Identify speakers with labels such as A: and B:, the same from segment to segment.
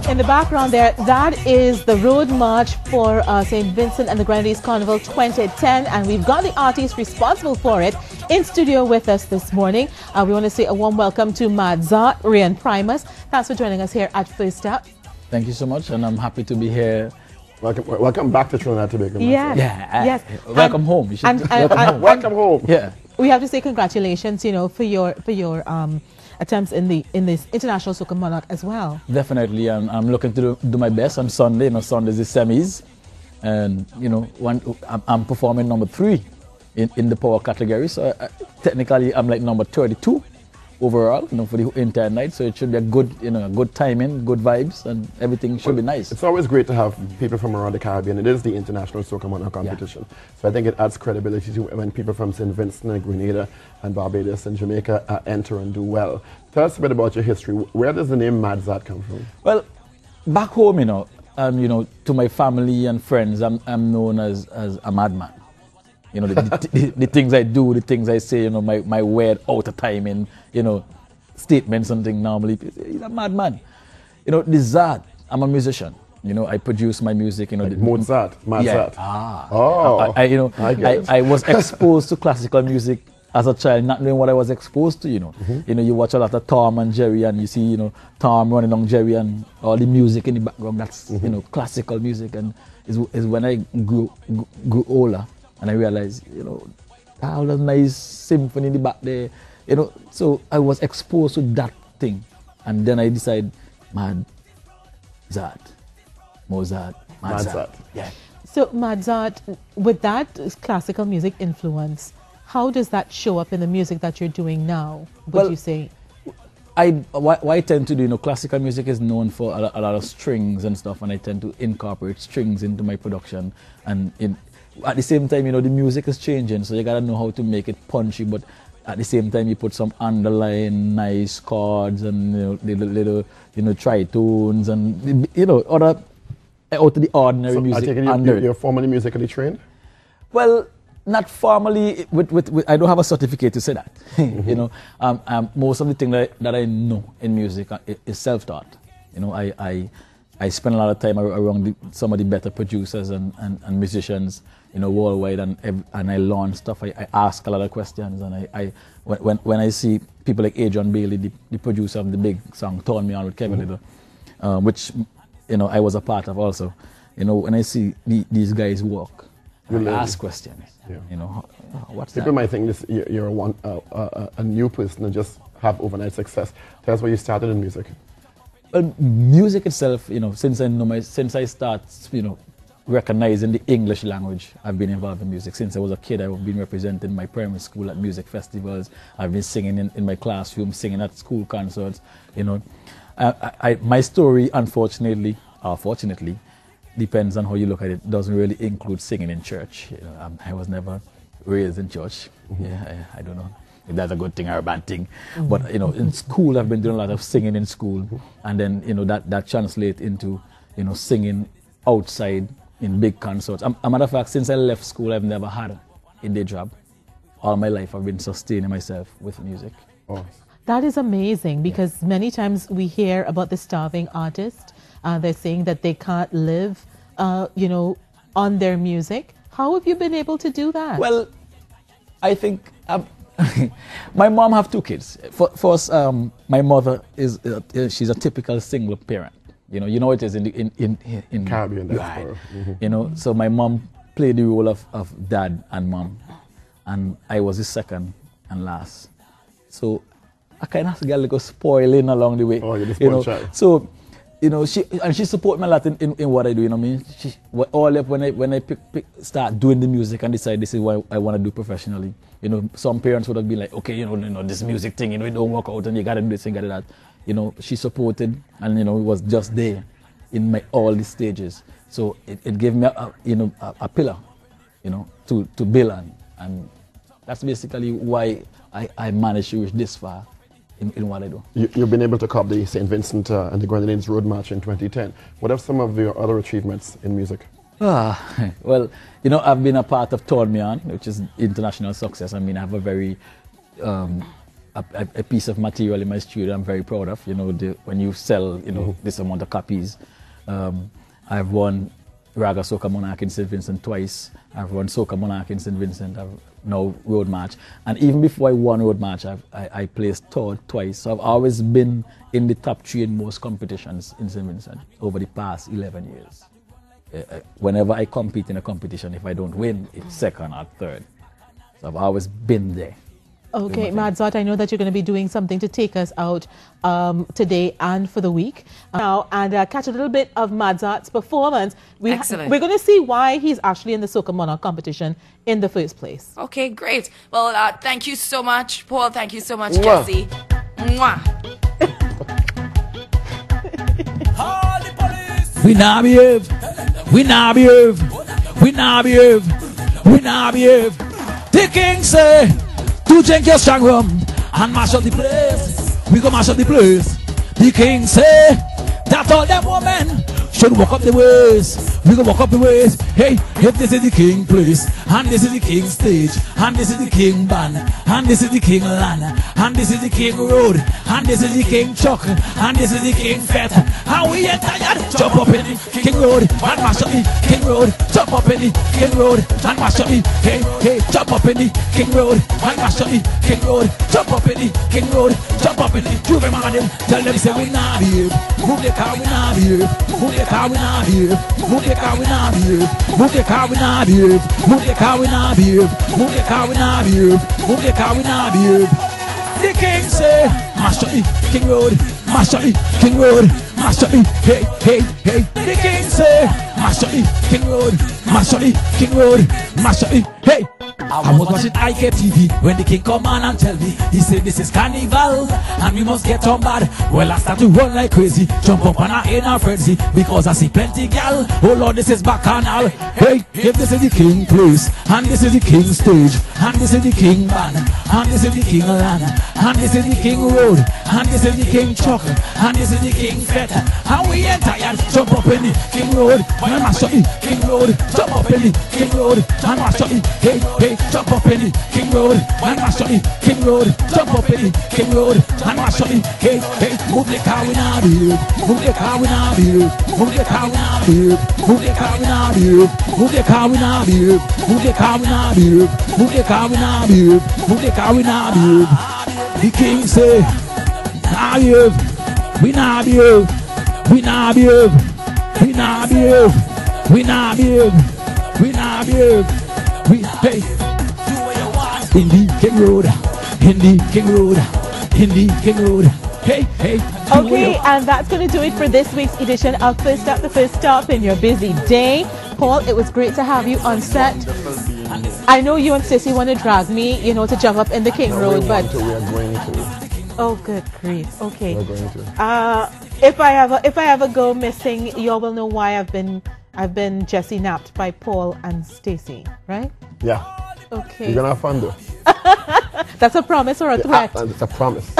A: In the background there, that is the Road March for St. Vincent and the Grenadines Carnival 2010, and we've got the artist responsible for it in studio with us this morning. We want to say a warm welcome to Maddzart Primus. Thanks for joining us here at First Up.
B: Thank you so much, and I'm happy to be here.
C: Welcome back to Trinidad and Tobago.
A: Yes. Yes.
B: Welcome home. You should
C: welcome home.
B: Yeah.
A: We have to say congratulations, you know, for your attempts in this International Soca Monarch as well.
B: Definitely, I'm looking to do my best on Sunday. You know, Sunday's the semis, and you know, I'm performing number 3 in the power category. So technically, I'm like number 32 overall, you know, for the entire night. So it should be a good, you know, good timing, good vibes, and everything should be nice.
C: It's always great to have people from around the Caribbean. It is the International Soca Monarch competition. Yeah. So I think it adds credibility to when people from St. Vincent and Grenada and Barbados and Jamaica enter and do well. Tell us a bit about your history. Where does the name Maddzart come from?
B: Well, back home, you know, to my family and friends, I'm known as a madman. You know, the things I do, the things I say, you know, my weird out of timing, you know, statements and things normally. He's a madman. You know, the Zart, I'm a musician. You know, I produce my music, you know.
C: Like Maddzart.
B: Yeah.
C: Oh.
B: I was exposed to classical music as a child, not knowing what I was exposed to, you know. You know, you watch a lot of Tom and Jerry and you see, you know, Tom running on Jerry and all the music in the background, that's, you know, classical music. And is when I grew older. And I realized, you know, all the nice symphony in the back there, you know. So I was exposed to that thing. And then I decided, Maddzart. Yeah.
A: So Maddzart, with that classical music influence, how does that show up in the music that you're doing now, would you say?
B: What I tend to do, you know, classical music is known for a lot of strings and stuff, and I tend to incorporate strings into my production. And at the same time, you know, the music is changing, so you gotta know how to make it punchy, but at the same time you put some underlying nice chords and, you know, little you know, tritones and, you know, other out of the ordinary music.
C: You're formally musically trained?
B: Well, not formally. With I don't have a certificate to say that. You know, most of the things that I know in music is self-taught. You know, I spend a lot of time around some of the better producers and musicians, you know, worldwide, and I learn stuff. I ask a lot of questions, and when I see people like Adrian Bailey, the producer of the big song "Turn Me On" with Kevin Little, which, you know, I was a part of also. You know, when I see these guys work, I ask questions.
C: Yeah.
B: You know, what's
C: people
B: that?
C: might think you're a new person and just have overnight success. Tell us where you started in music.
B: Well, music itself, you know, since I start, you know, recognizing the English language, I've been involved in music. Since I was a kid, I've been representing my primary school at music festivals. I've been singing in my classroom, singing at school concerts. You know, my story, unfortunately, or fortunately, depends on how you look at it, doesn't really include singing in church. You know, I was never raised in church. Yeah, I don't know if that's a good thing or a bad thing. But, you know, in school, I've been doing a lot of singing in school. And then, you know, that translates into, you know, singing outside in big concerts. A matter of fact, since I left school, I've never had a day job. All my life, I've been sustaining myself with music.
C: Oh.
A: That is amazing, because many times we hear about the starving artist. They're saying that they can't live, you know, on their music. How have you been able to do that?
B: Well, I think my mom have 2 kids. First, my mother she's a typical single parent. You know it is in
C: Caribbean.
B: Right. You know, so my mom played the role of dad and mom, and I was the second and last. So I kind of got a little spoiling along the way.
C: Oh, you're the spoiled child.
B: So, you know, she support me a lot in what I do. You know what I mean? When I start doing the music and decide this is what I want to do professionally. You know, some parents would have been like, okay, you know, this music thing, you know, it don't work out and you gotta do this and gotta do that. You know, she supported, and, you know, it was just there in all the stages. So it gave me a pillar, you know, to build on, and that's basically why I managed to reach this far in what I do.
C: You've been able to cop the St. Vincent and the Grenadines Road March in 2010. What are some of your other achievements in music?
B: Well, you know, I've been a part of Turn Me On, which is international success. I mean, I have a very a piece of material in my studio I'm very proud of. You know, when you sell, you know, this amount of copies. I've won Raga Soca Monarch in St. Vincent twice. I've won Soca Monarch in St. Vincent. I've now Road March. And even before I won Road March, I placed third twice. So I've always been in the top 3 in most competitions in St. Vincent over the past 11 years. Whenever I compete in a competition, if I don't win, it's second or third. So I've always been there.
A: Okay, Maddzart, I know that you're going to be doing something to take us out today and for the week now, and catch a little bit of Maddzart's performance.
D: Excellent.
A: We're going to see why he's actually in the Soca Monarch competition in the first place.
D: Okay, great. Well, thank you so much, Paul. Thank you so much, Jesse. Mwah.
E: We now behave. We now behave. We now behave. We now behave. The king say, to drink your strong rum and mash up the place. We go mash up the place. The king say that all them women should walk up the ways. We go walk up the ways. Hey, if this is the king place, and this is the king stage, and this is the king band, and this is the king land, and this is the king road, and this is the king truck, and this is the king fete. And we ain't tired. Jump up in the king road and mash up the king road. Jump up in the king road and mash up the hey, hey. Jump up in the king road and mash up the king road. Jump up in the king road. Jump up in the Juve man. Tell them say we not here. Move the car, we not here. Move the car, we not here. Move the car, we not here. Move the car, we not here. Move the car, we not here. Move the car, we not here. Move the car, we not here. The king say, mash up the king road. Mash up the king road. Mash up the hey, hey, hey. The king say, mash up the king road. Mash up the king road. Mash up the hey. I was watching IKTV when the king come on and tell me, he said this is carnival and we must get on bad. Well, I start to run like crazy, jump up and I in a frenzy because I see plenty gal. Oh Lord, this is bacchanal. Hey, if this is the king place and this is the king stage and this is the king band and this is the king land and this is the king road and this is the king truck and this is the king fete. And we ain't tired. Jump up in the king road and mash up the king road. Jump up in the king road and mash up the hey, hey. Jump up in the king road and mash up the king road. Jump up in the king road and mash up the hey, hey. Move the car, we not here. Move the car, we not here. Move the car, we not here. Move the car, we not here. Move the car, we not here. Move the car, we not here. Move the car, we not here. Move the car, we not here. The king say, nah behave. We not behave. We not behave. We not behave. We not behave. We not behave. We hey. In the king road. In the king road. In the king road. Hey, hey.
A: Okay, and that's going to do it for this week's edition of First Up, the First Stop in your busy day. Paul, it was great to have you on set. I know you and Sissy want to drag me, you know, to jump up in the king road, but
C: we are going to.
A: oh, good grief. Okay.
C: We're going to.
A: If I ever go missing, you all will know why I've been Jesse napped by Paul and Stacy, right?
C: Yeah.
A: Okay.
C: You're gonna have fun though.
A: That's a promise or a threat?
C: It's a promise.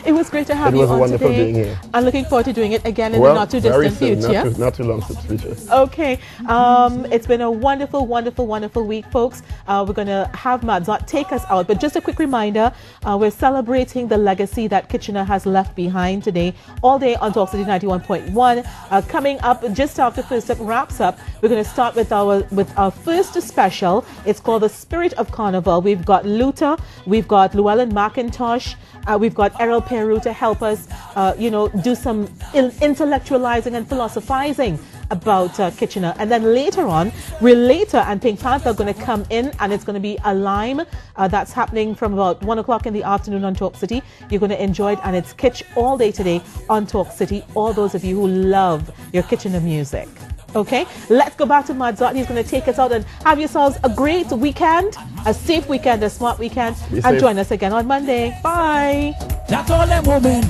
A: It was great to have you on today.
C: It was wonderful being here.
A: I'm looking forward to doing it again in the not too distant future.
C: Not too long future.
A: Okay. It's been a wonderful, wonderful, wonderful week, folks. We're going to have Maddzart take us out. But just a quick reminder, we're celebrating the legacy that Kitchener has left behind today, all day on Talk City 91.1. Coming up just after First Up wraps up, we're going to start with our first special. It's called The Spirit of Carnival. We've got Luther, we've got Llewellyn McIntosh, we've got Errol Peru to help us, do some intellectualizing and philosophizing about Kitchener. And then later on, Relator and Pink Panther are going to come in, and it's going to be a lime that's happening from about 1 o'clock in the afternoon on Talk City. You're going to enjoy it, and it's Kitsch all day today on Talk City. All those of you who love your Kitchener music. Okay, let's go back to Maddzart. He's going to take us out and have yourselves a great weekend, a safe weekend, a smart weekend, and join us again on Monday. Bye.
E: That all them women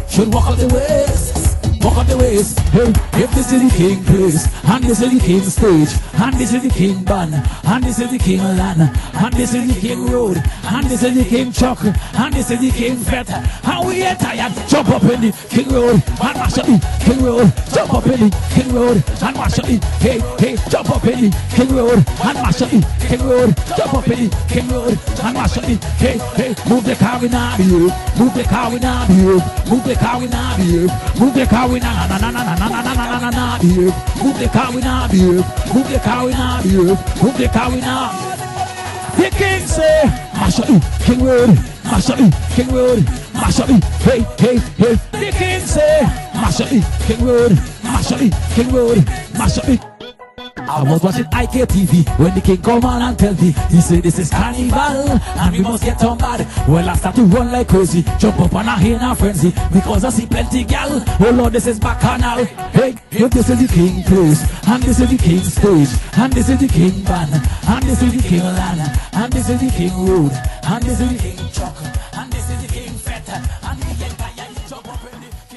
E: should walk up the ways. walk up the waist. Hey, if this is the king place, and this is the king stage, and this is the king band, and this is the king land, and this is the king road, and this is the king chuck, and this is the king fete. And we ain't tired, jump up in the king road, and mash up the king road, jump up in the king road, and mash up the, hey, hey, jump up in the king road, and mash up the king road, jump up in the king road, and mash up the, hey, hey, move the car in our view, move the car in our view, move the car in our view, move the car in our view, move the car in our view, move the car in our view, move the car in our. The king say, mash up the king road, mash up the king road, mash up the, hey, hey, hey. The king say, mash up the king road, mash up the king road, mash up the. I was watching IKTV when the king come on and tell me, he said this is carnival and we must get on bad. Well, I start to run like crazy, jump up and I hear in a frenzy because I see plenty gal. Oh Lord, this is bacchanal. Hey, if this is the king place, and this is the king stage, and this is the king band, and this is the king land, and this is the king road, and this is the king truck, and this is the king fete, and the entire jump up in the